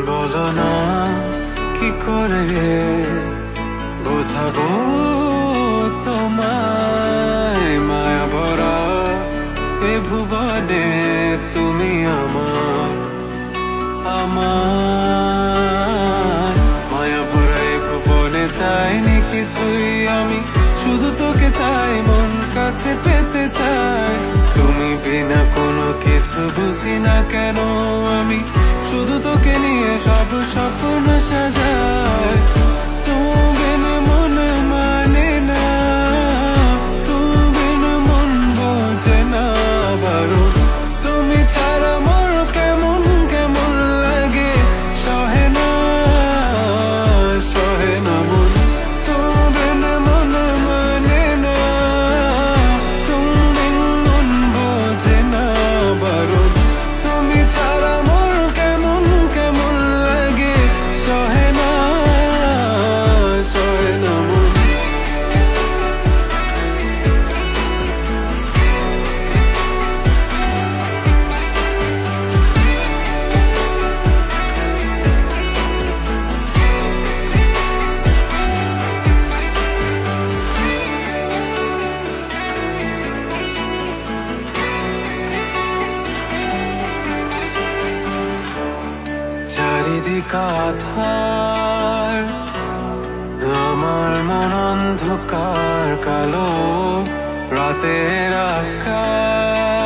বলো না কি করে বোঝাবো তোমায়, মায়া ভরা এ ভুবনে তুমি আমার আমার মায়া ভরা এ ভুবনে চাইনি কিছুই আমি, শুধু তোকে চাই, মন কাছে পেতে চাই। তুমি বিনা কোনো কিছু বুঝি না কেন আমি, শুধু তোকে নিয়ে সব স্বপ্ন সাজাই। তুমি বিনা মন মানে না, তুমি বিনা মন বোঝে না বারো। তুমি ছাড়া মোর কেমন কেমন লাগে, সহে না সহে না মন। তুমি বিনা মন মানে না, তুমি বিনা মন বোঝে না বারো। তুমি ছাড়া মোর কেমন কেমন লাগে, সহে না সহে না মন। চারিদিক আধার, আমার মন অন্ধকার কালো, রাতের আকাশ